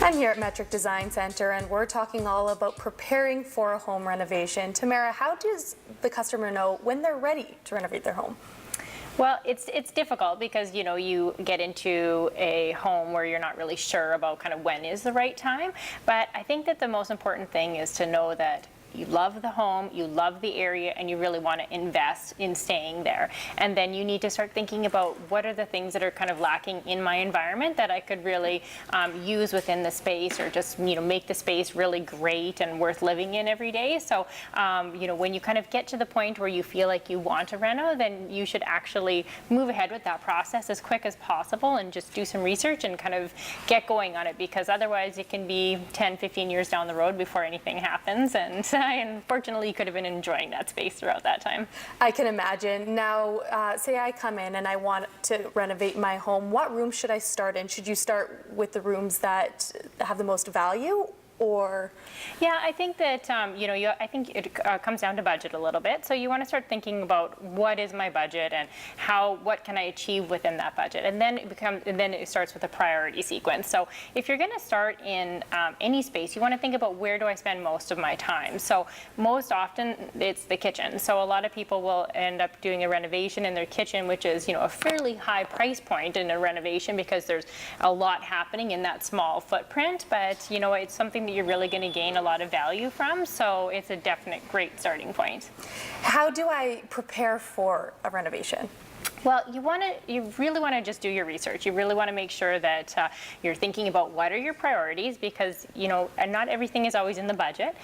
I'm here at Metric Design Center, and we're talking all about preparing for a home renovation. Tamara, how does the customer know when they're ready to renovate their home? Well, it's difficult because, you know, you get into a home where you're not really sure about kind of when is the right time. But I think that the most important thing is to know that you love the home, you love the area, and you really want to invest in staying there. And then you need to start thinking about what are the things that are kind of lacking in my environment that I could really use within the space, or just, you know, make the space really great and worth living in every day. So, you know, when you kind of get to the point where you feel like you want to reno, then you should actually move ahead with that process as quick as possible and just do some research and kind of get going on it, because otherwise it can be 10, 15 years down the road before anything happens. And unfortunately, you could have been enjoying that space throughout that time. I can imagine. Now, say I come in and I want to renovate my home. What room should I start in? Should you start with the rooms that have the most value? Or yeah, I think that you know, I think it comes down to budget a little bit. So you want to start thinking about what is my budget and what can I achieve within that budget, and then it starts with a priority sequence. So if you're going to start in any space, you want to think about where do I spend most of my time. So most often it's the kitchen. So a lot of people will end up doing a renovation in their kitchen, which is, you know, a fairly high price point in a renovation because there's a lot happening in that small footprint. But you know, it's something that you're really going to gain a lot of value from, so it's a definite great starting point. How do I prepare for a renovation? Well, you really want to just do your research. You really want to make sure that you're thinking about what are your priorities, because, you know, and not everything is always in the budget.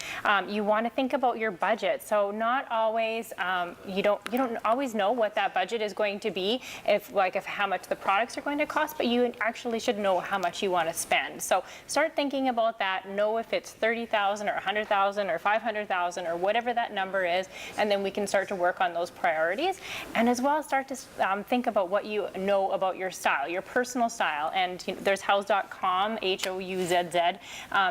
You want to think about your budget. So not always, you don't always know what that budget is going to be, if how much the products are going to cost, but you actually should know how much you want to spend. So start thinking about that. Know if it's $30,000 or $100,000 or $500,000 or whatever that number is, and then we can start to work on those priorities. And as well, start to think about what you know about your style, your personal style. And you know, there's houzz.com, HOUZZ.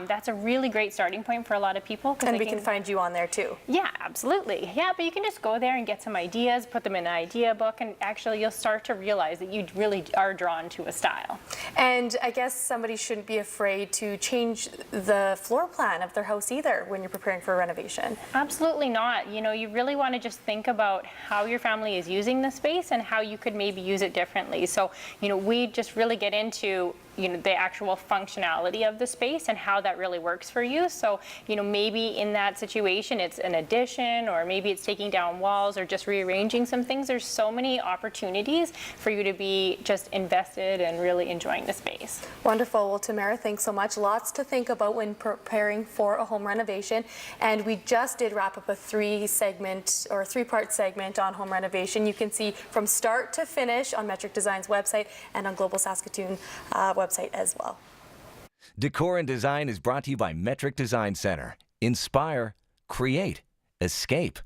That's a really great starting point for a lot of people. And we can find you on there too. Yeah, absolutely. Yeah, but you can just go there and get some ideas, put them in an idea book, and actually you'll start to realize that you really are drawn to a style. And I guess somebody shouldn't be afraid to change the floor plan of their house either when you're preparing for a renovation. Absolutely not. You know, you really want to just think about how your family is using the space and how you could maybe use it differently. So, you know, we just really get into, you know, the actual functionality of the space and how that really works for you. So, you know, maybe in that situation it's an addition, or maybe it's taking down walls or just rearranging some things. There's so many opportunities for you to be just invested and really enjoying the space. Wonderful. Well, Tamara, thanks so much. Lots to think about when preparing for a home renovation. And we just did wrap up a three-part segment on home renovation. You can see from start to finish on Metric Design's website and on Global Saskatoon website as well. Decor and Design is brought to you by Metric Design Center. Inspire, create, escape.